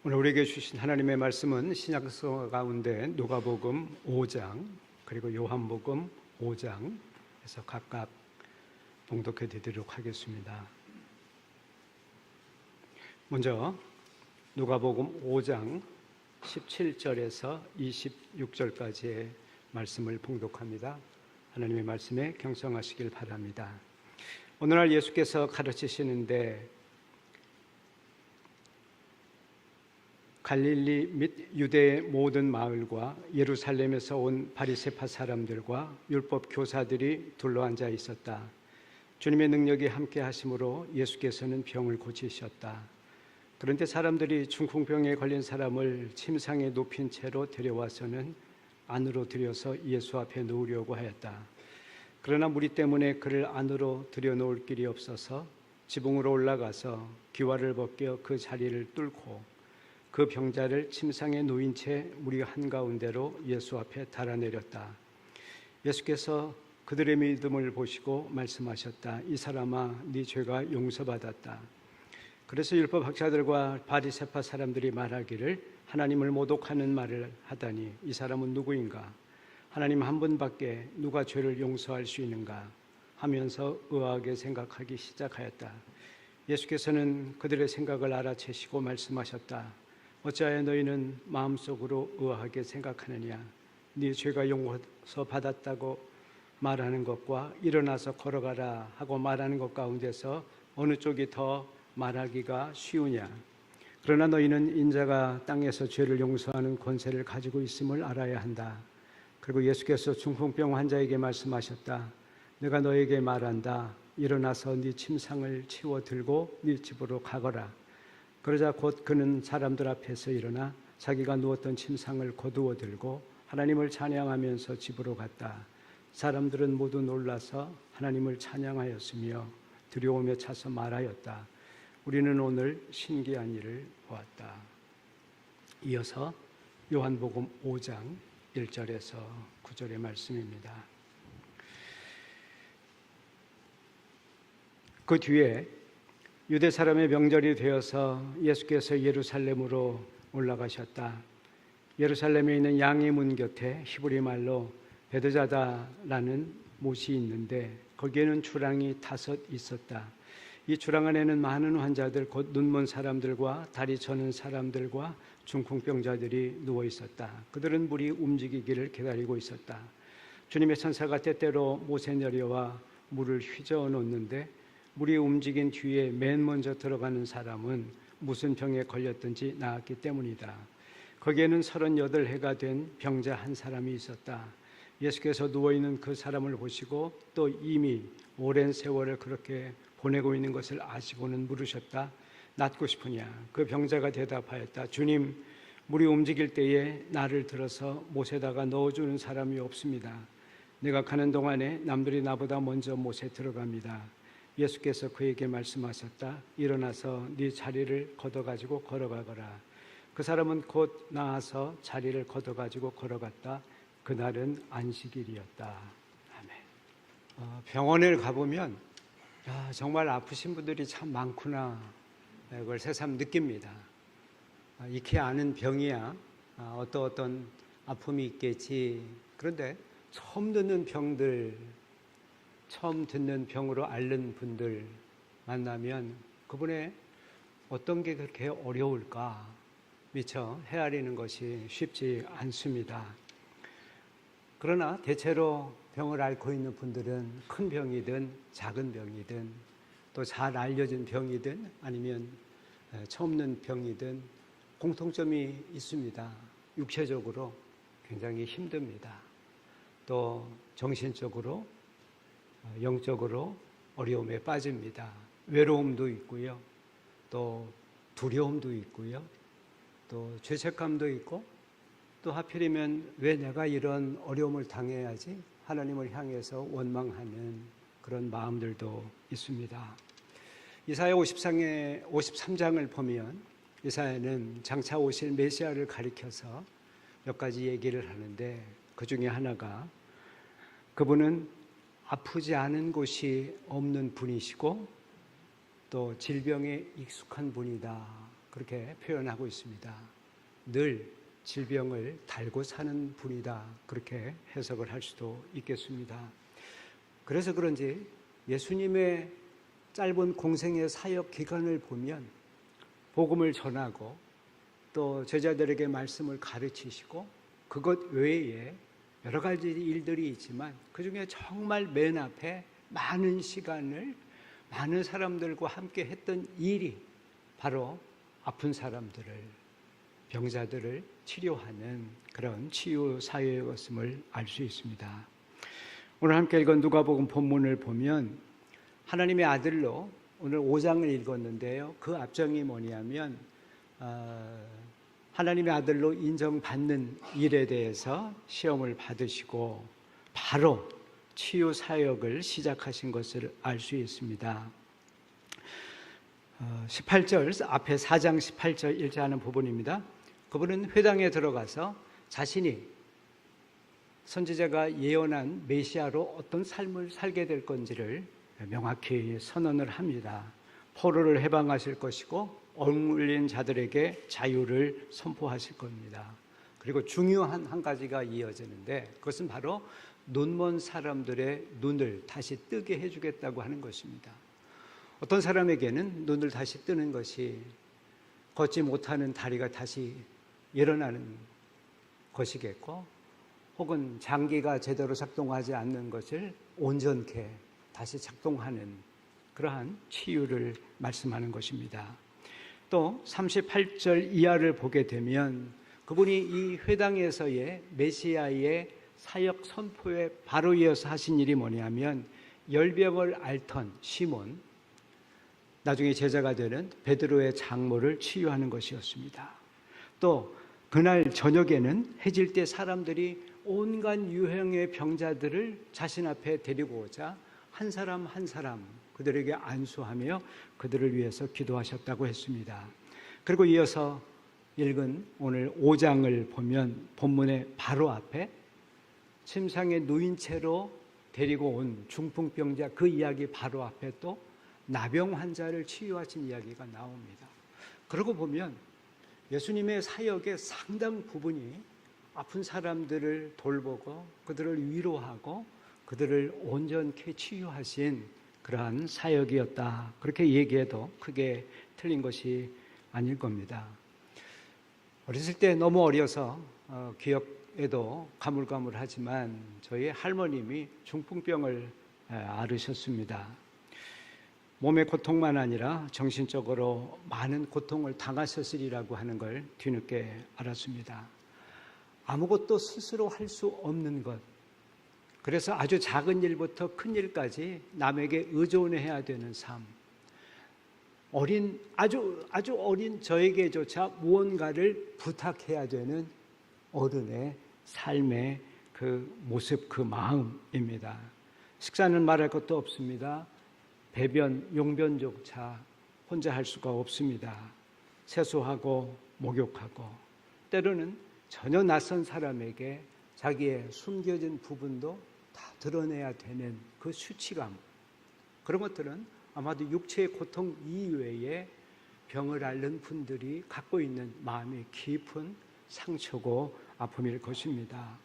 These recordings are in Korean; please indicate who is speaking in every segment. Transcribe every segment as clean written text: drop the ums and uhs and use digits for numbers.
Speaker 1: 오늘 우리에게 주신 하나님의 말씀은 신약서 가운데 누가복음 5장 그리고 요한복음 5장에서 각각 봉독해 드리도록 하겠습니다. 먼저 누가복음 5장 17절에서 26절까지의 말씀을 봉독합니다. 하나님의 말씀에 경청하시길 바랍니다. 어느 날 예수께서 가르치시는데 갈릴리 및 유대의 모든 마을과 예루살렘에서 온 바리새파 사람들과 율법 교사들이 둘러앉아 있었다. 주님의 능력이 함께 하심으로 예수께서는 병을 고치셨다. 그런데 사람들이 중풍병에 걸린 사람을 침상에 눕힌 채로 데려와서는 안으로 들여서 예수 앞에 놓으려고 하였다. 그러나 무리 때문에 그를 안으로 들여놓을 길이 없어서 지붕으로 올라가서 기와를 벗겨 그 자리를 뚫고 그 병자를 침상에 누인 채 무리 한가운데로 예수 앞에 달아내렸다. 예수께서 그들의 믿음을 보시고 말씀하셨다. 이 사람아, 네 죄가 용서받았다. 그래서 율법학자들과 바리새파 사람들이 말하기를 하나님을 모독하는 말을 하다니 이 사람은 누구인가? 하나님 한 분밖에 누가 죄를 용서할 수 있는가? 하면서 의아하게 생각하기 시작하였다. 예수께서는 그들의 생각을 알아채시고 말씀하셨다. 어찌하여 너희는 마음속으로 의아하게 생각하느냐? 네 죄가 용서받았다고 말하는 것과 일어나서 걸어가라 하고 말하는 것 가운데서 어느 쪽이 더 말하기가 쉬우냐? 그러나 너희는 인자가 땅에서 죄를 용서하는 권세를 가지고 있음을 알아야 한다. 그리고 예수께서 중풍병 환자에게 말씀하셨다. 내가 너에게 말한다. 일어나서 네 침상을 치워 들고 네 집으로 가거라. 그러자 곧 그는 사람들 앞에서 일어나 자기가 누웠던 침상을 거두어 들고 하나님을 찬양하면서 집으로 갔다. 사람들은 모두 놀라서 하나님을 찬양하였으며 두려움에 차서 말하였다. 우리는 오늘 신기한 일을 보았다. 이어서 요한복음 5장 1절에서 9절의 말씀입니다. 그 뒤에 유대 사람의 명절이 되어서 예수께서 예루살렘으로 올라가셨다. 예루살렘에 있는 양의 문 곁에 히브리 말로 베드자다라는 못이 있는데 거기에는 주랑이 5 있었다. 이 주랑 안에는 많은 환자들, 곧 눈먼 사람들과 다리 저는 사람들과 중풍병자들이 누워 있었다. 그들은 물이 움직이기를 기다리고 있었다. 주님의 천사가 때때로 못에 내려와 물을 휘저어 놓는데 물이 움직인 뒤에 맨 먼저 들어가는 사람은 무슨 병에 걸렸든지 나았기 때문이다. 거기에는 38해가 된 병자 한 사람이 있었다. 예수께서 누워있는 그 사람을 보시고 또 이미 오랜 세월을 그렇게 보내고 있는 것을 아시고는 물으셨다. 낫고 싶으냐? 그 병자가 대답하였다. 주님, 물이 움직일 때에 나를 들어서 못에다가 넣어주는 사람이 없습니다. 내가 가는 동안에 남들이 나보다 먼저 못에 들어갑니다. 예수께서 그에게 말씀하셨다. 일어나서 네 자리를 걷어가지고 걸어가거라. 그 사람은 곧 나아서 자리를 걷어가지고 걸어갔다. 그날은 안식일이었다. 아멘. 병원에 가보면 정말 아프신 분들이 참 많구나. 그걸 새삼 느낍니다. 익히 아는 병이야 어떤 아픔이 있겠지. 그런데 처음 듣는 병들, 처음 듣는 병으로 앓는 분들 만나면 그분의 어떤 게 그렇게 어려울까 미처 헤아리는 것이 쉽지 않습니다. 그러나 대체로 병을 앓고 있는 분들은 큰 병이든 작은 병이든 또 잘 알려진 병이든 아니면 처음 듣는 병이든 공통점이 있습니다. 육체적으로 굉장히 힘듭니다. 또 정신적으로 영적으로 어려움에 빠집니다. 외로움도 있고요. 또 두려움도 있고요. 또 죄책감도 있고 또 하필이면 왜 내가 이런 어려움을 당해야지 하나님을 향해서 원망하는 그런 마음들도 있습니다. 이사야 53장을 보면 이사야는 장차 오실 메시아를 가리켜서 몇 가지 얘기를 하는데 그 중에 하나가 그분은 아프지 않은 곳이 없는 분이시고 또 질병에 익숙한 분이다 그렇게 표현하고 있습니다. 늘 질병을 달고 사는 분이다, 그렇게 해석을 할 수도 있겠습니다. 그래서 그런지 예수님의 짧은 공생의 사역 기간을 보면 복음을 전하고 또 제자들에게 말씀을 가르치시고 그것 외에 여러 가지 일들이 있지만 그중에 정말 맨 앞에 많은 시간을 많은 사람들과 함께 했던 일이 바로 아픈 사람들을, 병자들을 치료하는 그런 치유 사역이었음을 알 수 있습니다. 오늘 함께 읽은 누가복음 본문을 보면 하나님의 아들로 오늘 5장을 읽었는데요. 그 앞장이 뭐냐면 하나님의 아들로 인정받는 일에 대해서 시험을 받으시고 바로 치유 사역을 시작하신 것을 알 수 있습니다. 18절, 앞에 4장 18절 일자하는 부분입니다. 그분은 회당에 들어가서 자신이 선지자가 예언한 메시아로 어떤 삶을 살게 될 건지를 명확히 선언을 합니다. 포로를 해방하실 것이고 억눌린 자들에게 자유를 선포하실 겁니다. 그리고 중요한 한 가지가 이어지는데 그것은 바로 눈먼 사람들의 눈을 다시 뜨게 해주겠다고 하는 것입니다. 어떤 사람에게는 눈을 다시 뜨는 것이 걷지 못하는 다리가 다시 일어나는 것이겠고, 혹은 장기가 제대로 작동하지 않는 것을 온전케 다시 작동하는 그러한 치유를 말씀하는 것입니다. 또 38절 이하를 보게 되면 그분이 이 회당에서의 메시아의 사역 선포에 바로 이어서 하신 일이 뭐냐면 열병을 앓던 시몬, 나중에 제자가 되는 베드로의 장모를 치유하는 것이었습니다. 또 그날 저녁에는 해질 때 사람들이 온갖 유형의 병자들을 자신 앞에 데리고 오자 한 사람 한 사람 그들에게 안수하며 그들을 위해서 기도하셨다고 했습니다. 그리고 이어서 읽은 오늘 5장을 보면 본문의 바로 앞에 침상에 누인 채로 데리고 온 중풍병자 그 이야기 바로 앞에 또 나병 환자를 치유하신 이야기가 나옵니다. 그러고 보면 예수님의 사역의 상당 부분이 아픈 사람들을 돌보고 그들을 위로하고 그들을 온전케 치유하신 그러한 사역이었다, 그렇게 얘기해도 크게 틀린 것이 아닐 겁니다. 어렸을 때 너무 어려서 기억에도 가물가물하지만 저희 할머님이 중풍병을 앓으셨습니다. 몸의 고통만 아니라 정신적으로 많은 고통을 당하셨으리라고 하는 걸 뒤늦게 알았습니다. 아무것도 스스로 할 수 없는 것, 그래서 아주 작은 일부터 큰 일까지 남에게 의존해야 되는 삶, 아주 어린 저에게조차 무언가를 부탁해야 되는 어른의 삶의 그 모습, 그 마음입니다. 식사는 말할 것도 없습니다. 배변, 용변조차 혼자 할 수가 없습니다. 세수하고 목욕하고, 때로는 전혀 낯선 사람에게 자기의 숨겨진 부분도 다 드러내야 되는 그 수치감, 그런 것들은 아마도 육체의 고통 이외에 병을 앓는 분들이 갖고 있는 마음의 깊은 상처고 아픔일 것입니다.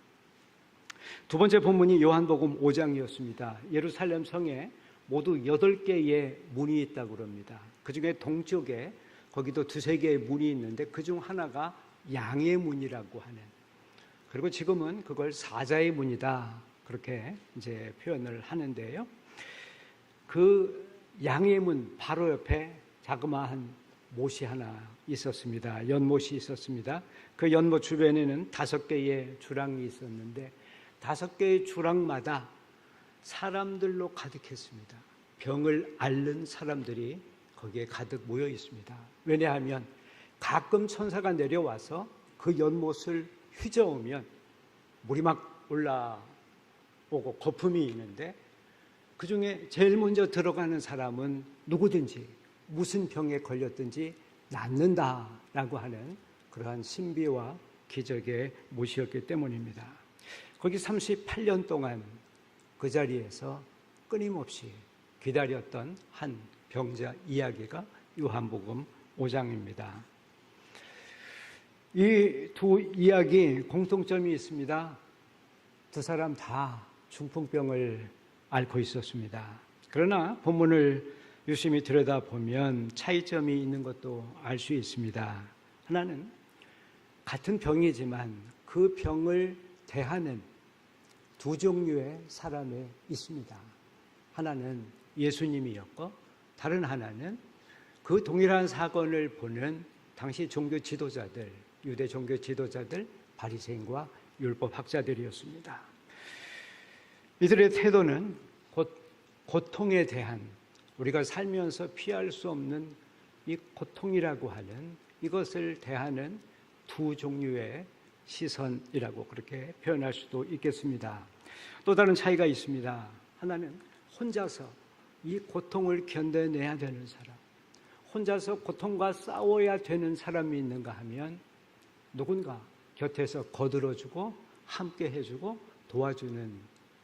Speaker 1: 두 번째 본문이 요한복음 5장이었습니다. 예루살렘 성에 모두 8개의 문이 있다고 그럽니다. 그 중에 동쪽에 거기도 2-3개의 문이 있는데 그중 하나가 양의 문이라고 하는, 그리고 지금은 그걸 사자의 문이다, 그렇게 이제 표현을 하는데요. 그 양의 문 바로 옆에 자그마한 못이 하나 있었습니다. 연못이 있었습니다. 그 연못 주변에는 5개의 주랑이 있었는데 5개의 주랑마다 사람들로 가득했습니다. 병을 앓는 사람들이 거기에 가득 모여 있습니다. 왜냐하면 가끔 천사가 내려와서 그 연못을 휘저으면 물이 막 올라오고 거품이 있는데 그 중에 제일 먼저 들어가는 사람은 누구든지 무슨 병에 걸렸든지 낫는다라고 하는 그러한 신비와 기적의 못이었기 때문입니다. 거기 38년 동안 그 자리에서 끊임없이 기다렸던 한 병자 이야기가 요한복음 5장입니다. 이 두 이야기 공통점이 있습니다. 두 사람 다 중풍병을 앓고 있었습니다. 그러나 본문을 유심히 들여다보면 차이점이 있는 것도 알 수 있습니다. 하나는 같은 병이지만 그 병을 대하는 두 종류의 사람이 있습니다. 하나는 예수님이었고 다른 하나는 그 동일한 사건을 보는 당시 종교 지도자들, 유대 종교 지도자들, 바리새인과 율법 학자들이었습니다. 이들의 태도는 곧 고통에 대한, 우리가 살면서 피할 수 없는 이 고통이라고 하는 이것을 대하는 두 종류의 시선이라고 그렇게 표현할 수도 있겠습니다. 또 다른 차이가 있습니다. 하나는 혼자서 이 고통을 견뎌내야 되는 사람, 혼자서 고통과 싸워야 되는 사람이 있는가 하면 누군가 곁에서 거들어주고 함께 해주고 도와주는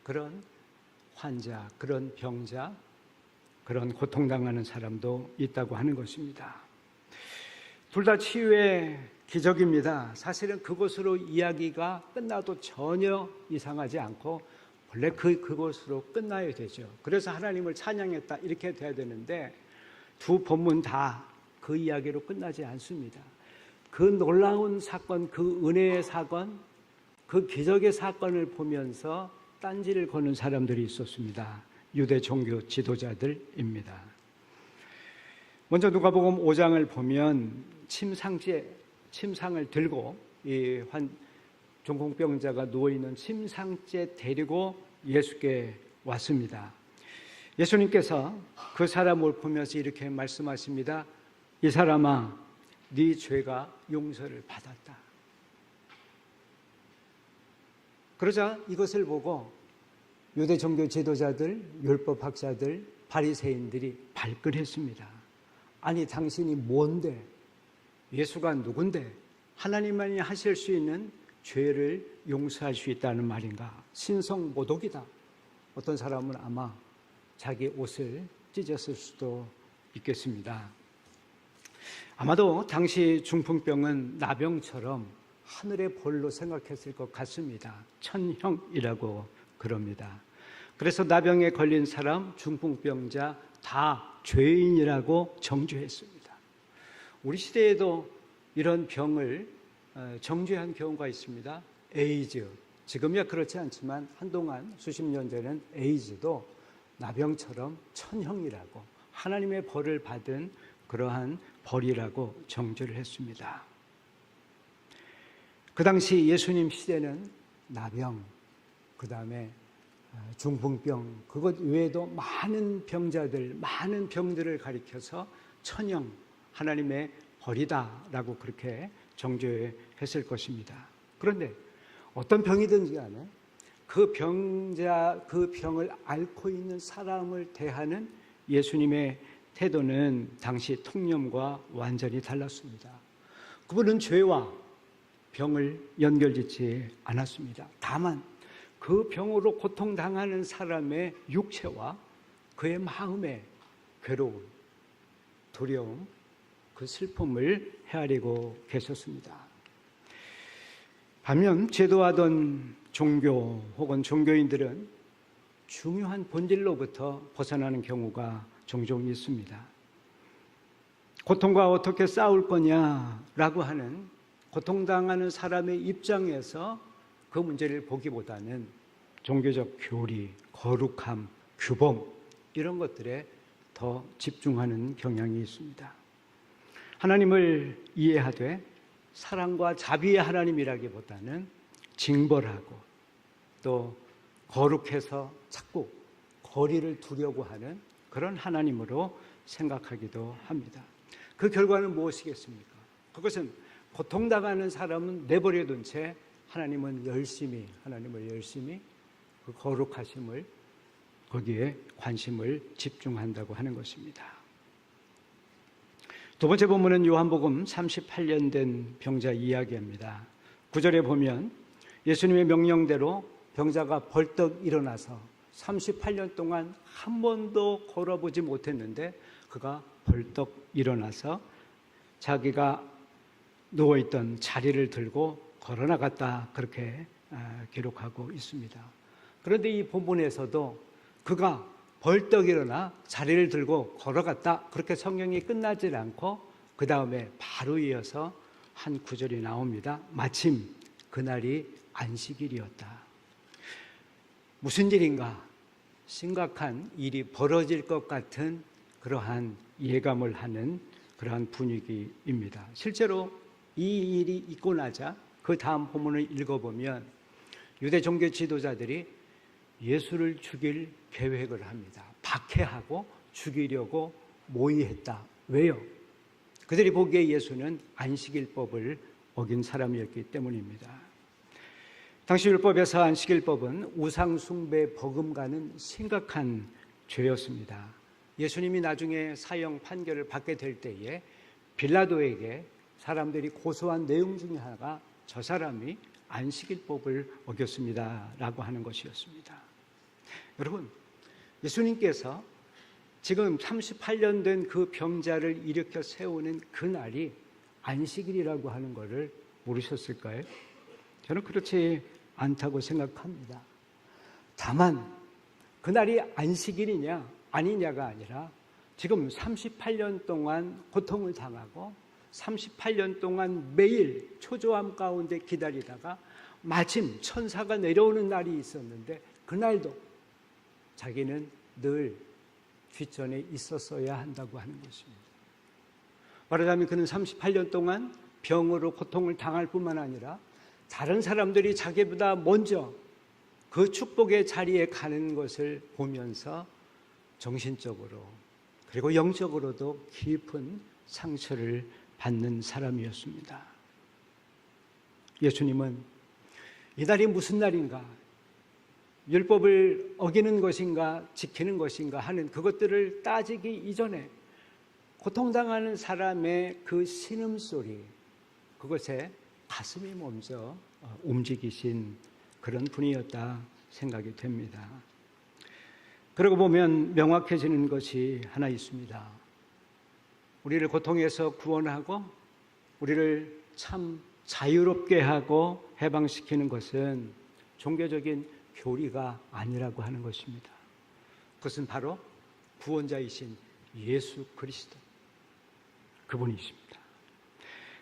Speaker 1: 그런 환자, 그런 병자, 그런 고통당하는 사람도 있다고 하는 것입니다. 둘 다 치유의 기적입니다. 사실은 그것으로 이야기가 끝나도 전혀 이상하지 않고 원래 그것으로 끝나야 되죠. 그래서 하나님을 찬양했다 이렇게 돼야 되는데 두 본문 다 그 이야기로 끝나지 않습니다. 그 놀라운 사건, 그 은혜의 사건, 그 기적의 사건을 보면서 딴지를 거는 사람들이 있었습니다. 유대 종교 지도자들입니다. 먼저 누가복음 5장을 보면 침상을 들고 이 중풍병자가 누워있는 침상째 데리고 예수께 왔습니다. 예수님께서 그 사람을 보면서 이렇게 말씀하십니다. 이 사람아, 네 죄가 용서를 받았다. 그러자 이것을 보고 유대 종교 지도자들, 율법 학자들, 바리새인들이 발끈했습니다. 아니 당신이 뭔데? 예수가 누군데? 하나님만이 하실 수 있는 죄를 용서할 수 있다는 말인가? 신성모독이다. 어떤 사람은 아마 자기 옷을 찢었을 수도 있겠습니다. 아마도 당시 중풍병은 나병처럼 하늘의 벌로 생각했을 것 같습니다. 천형이라고 그럽니다. 그래서 나병에 걸린 사람, 중풍병자 다 죄인이라고 정죄했습니다. 우리 시대에도 이런 병을 정죄한 경우가 있습니다. 에이즈. 지금이야 그렇지 않지만 한동안 수십 년 전에는 에이즈도 나병처럼 천형이라고 하나님의 벌을 받은 그러한 벌이라고 정죄를 했습니다. 그 당시 예수님 시대는 나병, 그 다음에 중풍병, 그것 외에도 많은 병자들, 많은 병들을 가리켜서 천형, 하나님의 벌이다라고 그렇게 정죄했을 것입니다. 그런데 어떤 병이든지 간에 그 병을 앓고 있는 사람을 대하는 예수님의 태도는 당시 통념과 완전히 달랐습니다. 그분은 죄와 병을 연결짓지 않았습니다. 다만 그 병으로 고통당하는 사람의 육체와 그의 마음의 괴로움, 두려움, 그 슬픔을 헤아리고 계셨습니다. 반면 제도하던 종교 혹은 종교인들은 중요한 본질로부터 벗어나는 경우가 종종 있습니다. 고통과 어떻게 싸울 거냐라고 하는 고통당하는 사람의 입장에서 그 문제를 보기보다는 종교적 교리, 거룩함, 규범 이런 것들에 더 집중하는 경향이 있습니다. 하나님을 이해하되 사랑과 자비의 하나님이라기보다는 징벌하고 또 거룩해서 자꾸 거리를 두려고 하는 그런 하나님으로 생각하기도 합니다. 그 결과는 무엇이겠습니까? 그것은 고통당하는 사람은 내버려둔 채 하나님을 열심히 그 거룩하심을 거기에 관심을 집중한다고 하는 것입니다. 두 번째 본문은 요한복음 38년 된 병자 이야기입니다. 9절에 보면 예수님의 명령대로 병자가 벌떡 일어나서 38년 동안 한 번도 걸어보지 못했는데 그가 벌떡 일어나서 자기가 누워있던 자리를 들고 걸어나갔다, 그렇게 기록하고 있습니다. 그런데 이 본문에서도 그가 벌떡 일어나 자리를 들고 걸어갔다, 그렇게 성경이 끝나질 않고 그 다음에 바로 이어서 한 구절이 나옵니다. 마침 그날이 안식일이었다. 무슨 일인가? 심각한 일이 벌어질 것 같은 그러한 예감을 하는 그러한 분위기입니다. 실제로 이 일이 있고 나자 그 다음 본문을 읽어보면 유대 종교 지도자들이 예수를 죽일 계획을 합니다. 박해하고 죽이려고 모의했다. 왜요? 그들이 보기에 예수는 안식일법을 어긴 사람이었기 때문입니다. 당시 율법에서 안식일법은 우상숭배 버금가는 심각한 죄였습니다. 예수님이 나중에 사형 판결을 받게 될 때에 빌라도에게 사람들이 고소한 내용 중에 하나가 저 사람이 안식일법을 어겼습니다 라고 하는 것이었습니다. 여러분, 예수님께서 지금 38년 된 그 병자를 일으켜 세우는 그날이 안식일이라고 하는 것을 모르셨을까요? 저는 그렇지 않다고 생각합니다. 다만 그날이 안식일이냐 아니냐가 아니라 지금 38년 동안 고통을 당하고 38년 동안 매일 초조함 가운데 기다리다가 마침 천사가 내려오는 날이 있었는데 그날도 자기는 늘 뒷전에 있었어야 한다고 하는 것입니다. 말하자면 그는 38년 동안 병으로 고통을 당할 뿐만 아니라 다른 사람들이 자기보다 먼저 그 축복의 자리에 가는 것을 보면서 정신적으로 그리고 영적으로도 깊은 상처를 받는 사람이었습니다. 예수님은 이날이 무슨 날인가, 율법을 어기는 것인가 지키는 것인가 하는 그것들을 따지기 이전에 고통당하는 사람의 그 신음소리, 그것에 가슴이 먼저 움직이신 그런 분이었다 생각이 됩니다. 그러고 보면 명확해지는 것이 하나 있습니다. 우리를 고통에서 구원하고 우리를 참 자유롭게 하고 해방시키는 것은 종교적인 교리가 아니라고 하는 것입니다. 그것은 바로 구원자이신 예수 그리스도, 그분이십니다.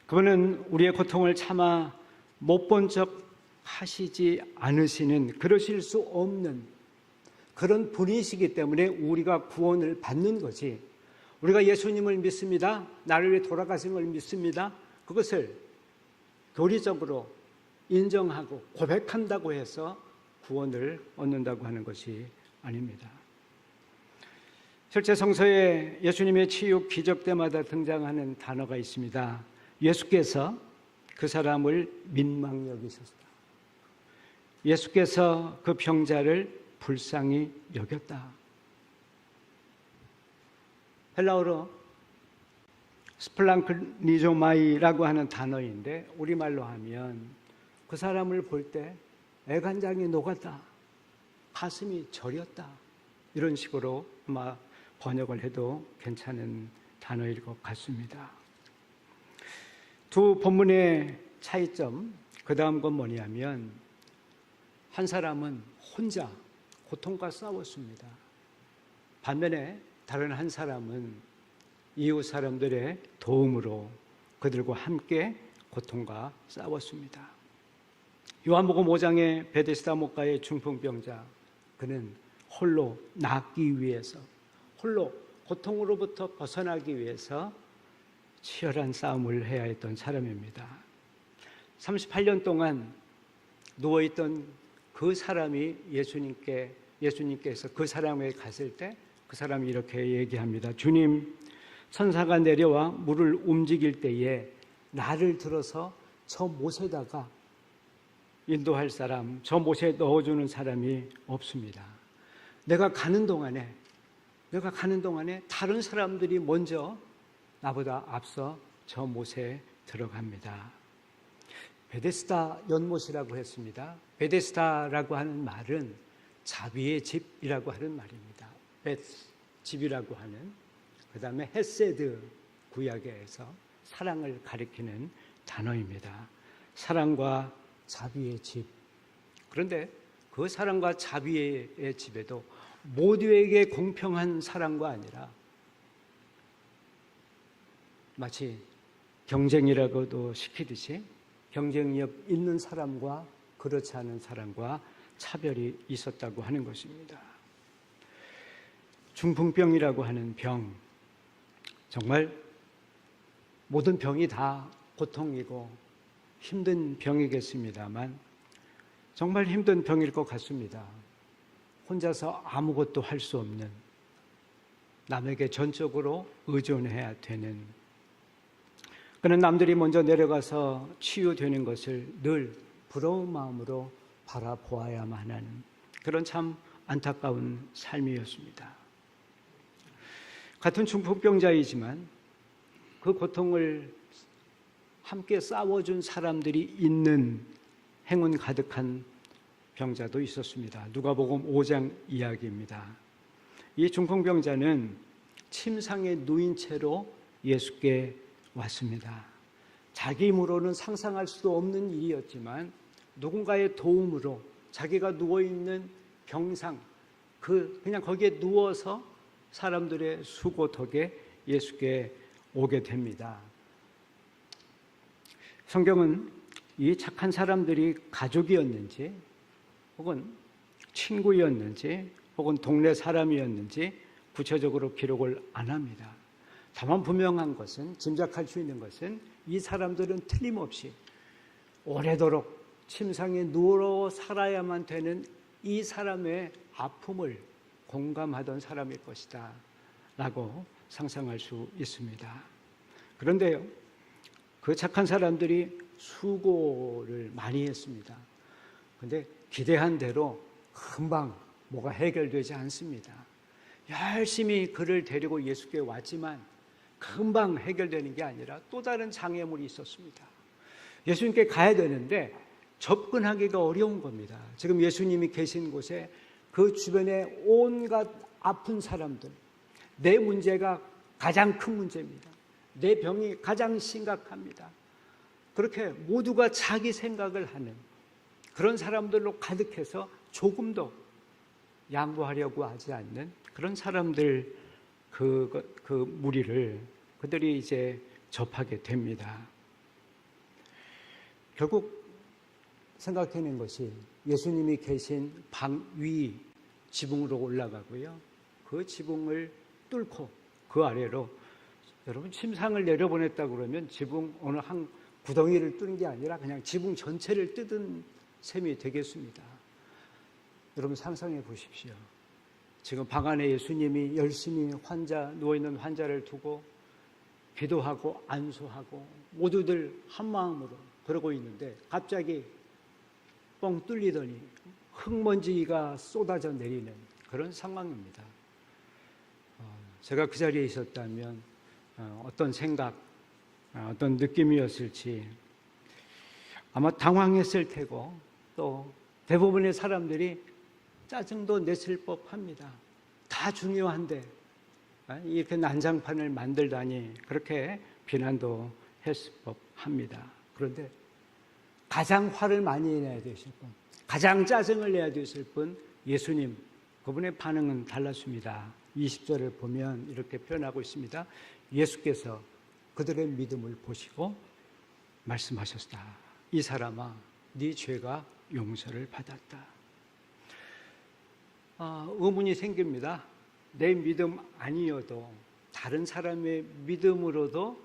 Speaker 1: 그분은 우리의 고통을 차마 못 본 척 하시지 않으시는, 그러실 수 없는 그런 분이시기 때문에 우리가 구원을 받는 거지, 우리가 예수님을 믿습니다, 나를 위해 돌아가신 걸 믿습니다, 그것을 교리적으로 인정하고 고백한다고 해서 구원을 얻는다고 하는 것이 아닙니다. 실제 성서에 예수님의 치유 기적 때마다 등장하는 단어가 있습니다. 예수께서 그 사람을 민망히 여기셨다. 예수께서 그 병자를 불쌍히 여겼다. 헬라어로 스플랑크니조마이라고 하는 단어인데 우리말로 하면 그 사람을 볼 때 애간장이 녹았다, 가슴이 저렸다, 이런 식으로 아마 번역을 해도 괜찮은 단어일 것 같습니다. 두 본문의 차이점, 그 다음 건 뭐냐면 한 사람은 혼자 고통과 싸웠습니다. 반면에 다른 한 사람은 이웃 사람들의 도움으로 그들과 함께 고통과 싸웠습니다. 요한복음 5장의 베데스다 목가의 중풍병자, 그는 홀로 낫기 위해서, 홀로 고통으로부터 벗어나기 위해서 치열한 싸움을 해야 했던 사람입니다. 38년 동안 누워있던 그 사람이 예수님께서 그 사람에게 갔을 때 그 사람이 이렇게 얘기합니다. 주님, 천사가 내려와 물을 움직일 때에 나를 들어서 저 못에다가 인도할 사람, 저 못에 넣어주는 사람이 없습니다. 내가 가는 동안에 다른 사람들이 먼저 나보다 앞서 저 못에 들어갑니다. 베데스다 연못이라고 했습니다. 베데스다라고 하는 말은 자비의 집이라고 하는 말입니다. 집이라고 하는, 그 다음에 헤세드, 구약에서 사랑을 가리키는 단어입니다. 사랑과 자비의 집. 그런데 그 사랑과 자비의 집에도 모두에게 공평한 사랑과 아니라 마치 경쟁이라고도 시키듯이 경쟁력 있는 사람과 그렇지 않은 사람과 차별이 있었다고 하는 것입니다. 중풍병이라고 하는 병, 정말 모든 병이 다 고통이고 힘든 병이겠습니다만 정말 힘든 병일 것 같습니다. 혼자서 아무것도 할 수 없는, 남에게 전적으로 의존해야 되는, 그는 남들이 먼저 내려가서 치유되는 것을 늘 부러운 마음으로 바라보아야만 하는 그런 참 안타까운 삶이었습니다. 같은 중풍병자이지만 그 고통을 함께 싸워준 사람들이 있는 행운 가득한 병자도 있었습니다. 누가복음 5장 이야기입니다. 이 중풍병자는 침상에 누인 채로 예수께 왔습니다. 자기 힘으로는 상상할 수도 없는 일이었지만 누군가의 도움으로 자기가 누워있는 병상, 그냥 거기에 누워서 사람들의 수고 덕에 예수께 오게 됩니다. 성경은 이 착한 사람들이 가족이었는지 혹은 친구였는지 혹은 동네 사람이었는지 구체적으로 기록을 안 합니다. 다만 분명한 것은, 짐작할 수 있는 것은 이 사람들은 틀림없이 오래도록 침상에 누워 살아야만 되는 이 사람의 아픔을 공감하던 사람일 것이다 라고 상상할 수 있습니다. 그런데요, 그 착한 사람들이 수고를 많이 했습니다. 그런데 기대한 대로 금방 뭐가 해결되지 않습니다. 열심히 그를 데리고 예수께 왔지만 금방 해결되는 게 아니라 또 다른 장애물이 있었습니다. 예수님께 가야 되는데 접근하기가 어려운 겁니다. 지금 예수님이 계신 곳에 그 주변에 온갖 아픈 사람들, 내 문제가 가장 큰 문제입니다. 내 병이 가장 심각합니다. 그렇게 모두가 자기 생각을 하는 그런 사람들로 가득해서 조금도 양보하려고 하지 않는 그런 사람들, 그 무리를 그들이 이제 접하게 됩니다. 결국 생각해낸 것이 예수님이 계신 방 위 지붕으로 올라가고요, 그 지붕을 뚫고 그 아래로, 여러분 침상을 내려보냈다 그러면 지붕 어느 한 구덩이를 뚫는 게 아니라 그냥 지붕 전체를 뜯은 셈이 되겠습니다. 여러분 상상해 보십시오. 지금 방 안에 예수님이 열심히 누워있는 환자를 두고 기도하고 안수하고 모두들 한마음으로 그러고 있는데 갑자기 뻥 뚫리더니 흙먼지가 쏟아져 내리는 그런 상황입니다. 제가 그 자리에 있었다면 어떤 생각, 어떤 느낌이었을지 아마 당황했을 테고, 또 대부분의 사람들이 짜증도 냈을 법합니다. 다 중요한데 이렇게 난장판을 만들다니, 그렇게 비난도 했을 법합니다. 그런데 가장 화를 많이 내야 되실 분, 가장 짜증을 내야 되실 분, 예수님, 그분의 반응은 달랐습니다. 20절을 보면 이렇게 표현하고 있습니다. 예수께서 그들의 믿음을 보시고 말씀하셨다. 이 사람아, 네 죄가 용서를 받았다. 의문이 생깁니다. 내 믿음 아니어도 다른 사람의 믿음으로도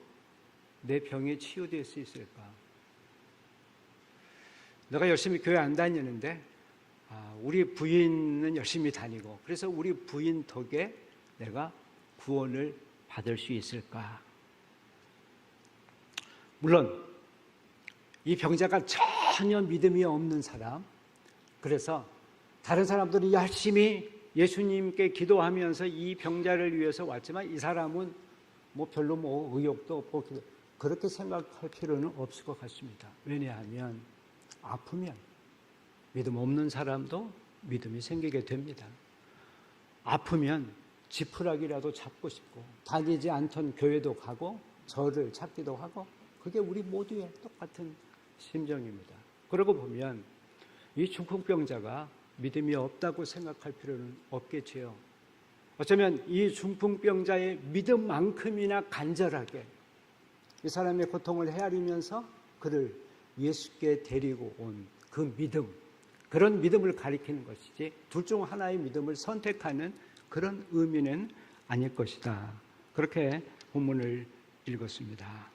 Speaker 1: 내 병이 치유될 수 있을까? 내가 열심히 교회 안 다니는데 우리 부인은 열심히 다니고, 그래서 우리 부인 덕에 내가 구원을 받을 수 있을까? 물론 이 병자가 전혀 믿음이 없는 사람, 그래서 다른 사람들이 열심히 예수님께 기도하면서 이 병자를 위해서 왔지만 이 사람은 별로 의욕도 없고, 그렇게 생각할 필요는 없을 것 같습니다. 왜냐하면 아프면 믿음 없는 사람도 믿음이 생기게 됩니다. 아프면 지푸라기라도 잡고 싶고 다니지 않던 교회도 가고 절을 찾기도 하고 그게 우리 모두의 똑같은 심정입니다. 그러고 보면 이 중풍병자가 믿음이 없다고 생각할 필요는 없겠지요. 어쩌면 이 중풍병자의 믿음만큼이나 간절하게 이 사람의 고통을 헤아리면서 그를 예수께 데리고 온 그 믿음, 그런 믿음을 가리키는 것이지 둘 중 하나의 믿음을 선택하는 그런 의미는 아닐 것이다. 그렇게 본문을 읽었습니다.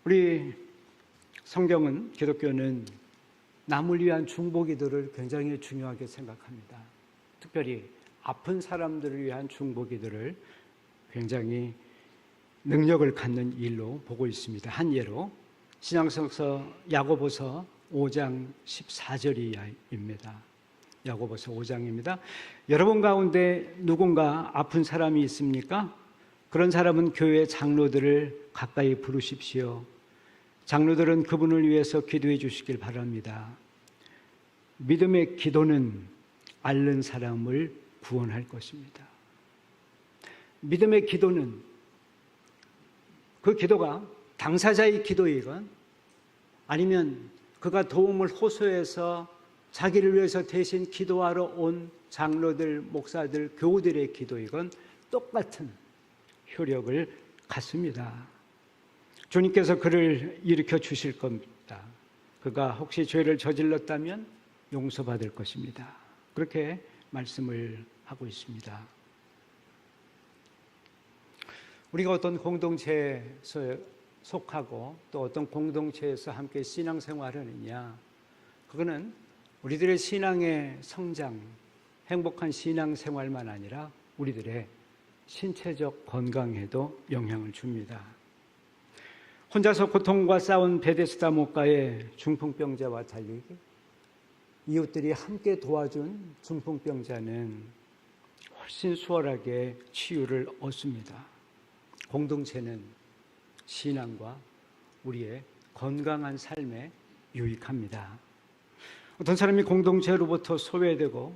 Speaker 1: 우리 성경은, 기독교는 남을 위한 중보기도를 굉장히 중요하게 생각합니다. 특별히 아픈 사람들을 위한 중보기도를 굉장히 능력을 갖는 일로 보고 있습니다. 한 예로 신약성서 야고보서 5장 14절입니다. 야고보서 5장입니다. 여러분 가운데 누군가 아픈 사람이 있습니까? 그런 사람은 교회 장로들을 가까이 부르십시오. 장로들은 그분을 위해서 기도해 주시길 바랍니다. 믿음의 기도는 앓는 사람을 구원할 것입니다. 믿음의 기도는, 그 기도가 당사자의 기도이건 아니면 그가 도움을 호소해서 자기를 위해서 대신 기도하러 온 장로들, 목사들, 교우들의 기도이건 똑같은 효력을 갖습니다. 주님께서 그를 일으켜 주실 겁니다. 그가 혹시 죄를 저질렀다면 용서받을 것입니다. 그렇게 말씀을 하고 있습니다. 우리가 어떤 공동체에서 속하고 또 어떤 공동체에서 함께 신앙생활을 하느냐, 그거는 우리들의 신앙의 성장, 행복한 신앙생활만 아니라 우리들의 신체적 건강에도 영향을 줍니다. 혼자서 고통과 싸운 베데스다 목가의 중풍병자와 달리 이웃들이 함께 도와준 중풍병자는 훨씬 수월하게 치유를 얻습니다. 공동체는 신앙과 우리의 건강한 삶에 유익합니다. 어떤 사람이 공동체로부터 소외되고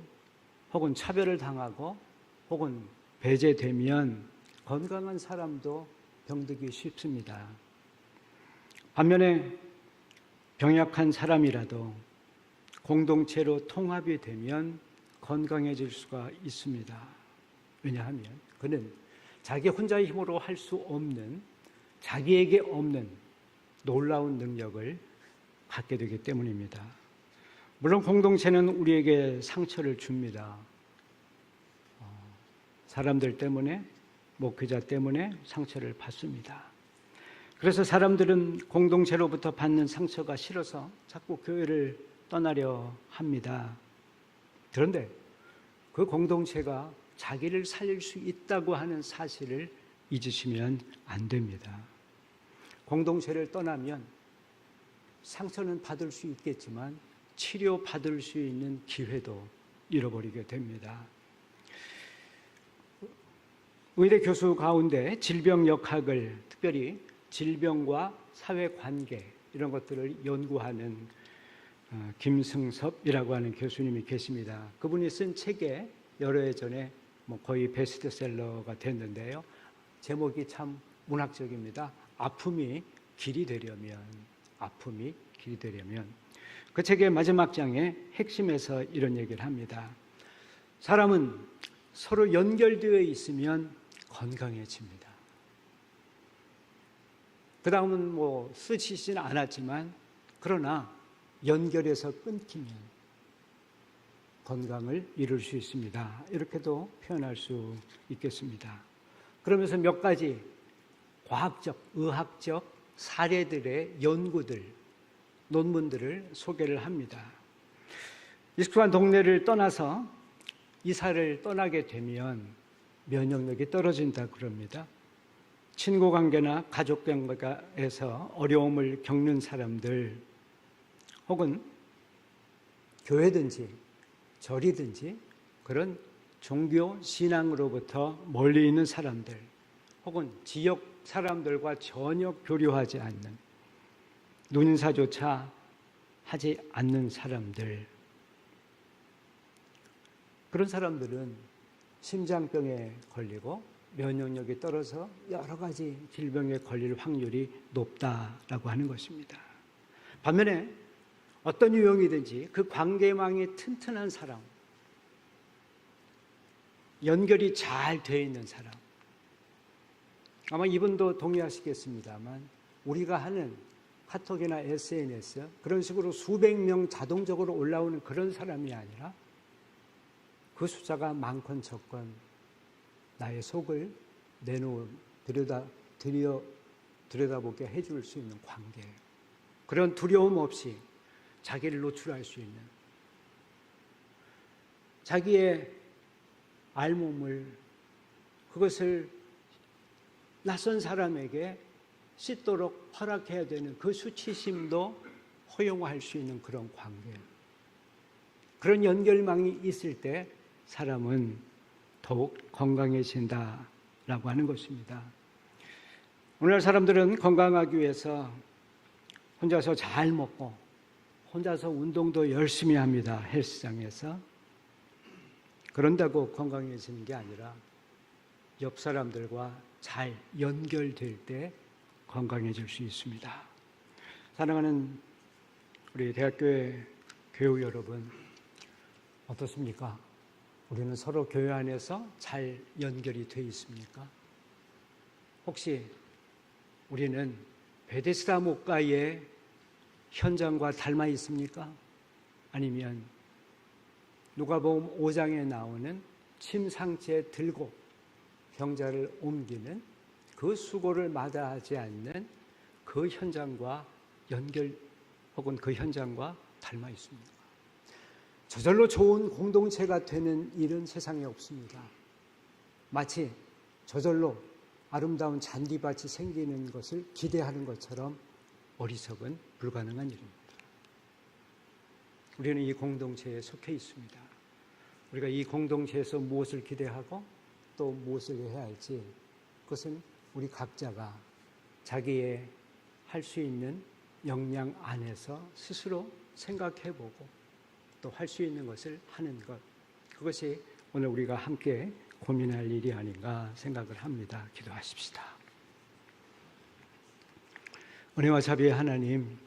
Speaker 1: 혹은 차별을 당하고 혹은 배제되면 건강한 사람도 병들기 쉽습니다. 반면에 병약한 사람이라도 공동체로 통합이 되면 건강해질 수가 있습니다. 왜냐하면 그는 자기 혼자의 힘으로 할 수 없는, 자기에게 없는 놀라운 능력을 갖게 되기 때문입니다. 물론 공동체는 우리에게 상처를 줍니다. 사람들 때문에, 목회자 때문에 상처를 받습니다. 그래서 사람들은 공동체로부터 받는 상처가 싫어서 자꾸 교회를 떠나려 합니다. 그런데 그 공동체가 자기를 살릴 수 있다고 하는 사실을 잊으시면 안 됩니다. 공동체를 떠나면 상처는 받을 수 있겠지만 치료받을 수 있는 기회도 잃어버리게 됩니다. 의대 교수 가운데 질병역학을, 특별히 질병과 사회관계 이런 것들을 연구하는 김승섭이라고 하는 교수님이 계십니다. 그분이 쓴 책에 여러 해 전에 거의 베스트셀러가 됐는데요. 제목이 참 문학적입니다. 아픔이 길이 되려면. 그 책의 마지막 장에 핵심에서 이런 얘기를 합니다. 사람은 서로 연결되어 있으면 건강해집니다. 그 다음은 쓰시지는 않았지만 그러나 연결해서 끊기면 건강을 이룰 수 있습니다. 이렇게도 표현할 수 있겠습니다. 그러면서 몇 가지 과학적, 의학적 사례들의 연구들, 논문들을 소개를 합니다. 익숙한 동네를 떠나서 이사를 떠나게 되면 면역력이 떨어진다 그럽니다. 친구 관계나 가족 관계에서 어려움을 겪는 사람들, 혹은 교회든지 절이든지 그런 종교 신앙으로부터 멀리 있는 사람들, 혹은 지역 사람들과 전혀 교류하지 않는, 눈인사조차 하지 않는 사람들, 그런 사람들은 심장병에 걸리고 면역력이 떨어져 여러 가지 질병에 걸릴 확률이 높다라고 하는 것입니다. 반면에 어떤 유형이든지 그 관계망이 튼튼한 사람, 연결이 잘 되어 있는 사람, 아마 이분도 동의하시겠습니다만 우리가 하는 카톡이나 SNS 그런 식으로 수백 명 자동적으로 올라오는 그런 사람이 아니라 그 숫자가 많건 적건 나의 속을 들여다보게 해줄 수 있는 관계, 그런 두려움 없이 자기를 노출할 수 있는, 자기의 알몸을, 그것을 낯선 사람에게 씻도록 허락해야 되는 그 수치심도 허용할 수 있는 그런 관계, 그런 연결망이 있을 때 사람은 더욱 건강해진다라고 하는 것입니다. 오늘날 사람들은 건강하기 위해서 혼자서 잘 먹고 혼자서 운동도 열심히 합니다. 헬스장에서. 그런다고 건강해지는 게 아니라 옆 사람들과 잘 연결될 때 건강해질 수 있습니다. 사랑하는 우리 대학교의 교우 여러분, 어떻습니까? 우리는 서로 교회 안에서 잘 연결이 되어 있습니까? 혹시 우리는 베데스다 목가의 현장과 닮아 있습니까? 아니면 누가복음 5장에 나오는 침상째 들고 병자를 옮기는 그 수고를 마다하지 않는 그 현장과 연결 혹은 그 현장과 닮아 있습니다. 저절로 좋은 공동체가 되는 일은 세상에 없습니다. 마치 저절로 아름다운 잔디밭이 생기는 것을 기대하는 것처럼 어리석은 불가능한 일입니다. 우리는 이 공동체에 속해 있습니다. 우리가 이 공동체에서 무엇을 기대하고 또 무엇을 해야 할지, 그것은 우리 각자가 자기의 할 수 있는 역량 안에서 스스로 생각해보고 또 할 수 있는 것을 하는 것, 그것이 오늘 우리가 함께 고민할 일이 아닌가 생각을 합니다. 기도하십시다. 은혜와 자비의 하나님,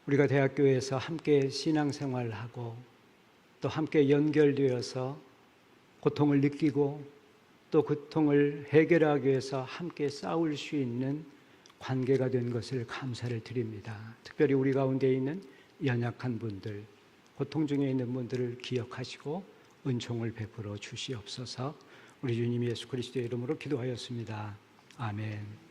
Speaker 1: 우리가 대학교에서 함께 신앙생활을 하고 또 함께 연결되어서 고통을 느끼고 또 고통을 해결하기 위해서 함께 싸울 수 있는 관계가 된 것을 감사를 드립니다. 특별히 우리 가운데 있는 연약한 분들, 고통 중에 있는 분들을 기억하시고 은총을 베풀어 주시옵소서. 우리 주님 예수 그리스도의 이름으로 기도하였습니다. 아멘.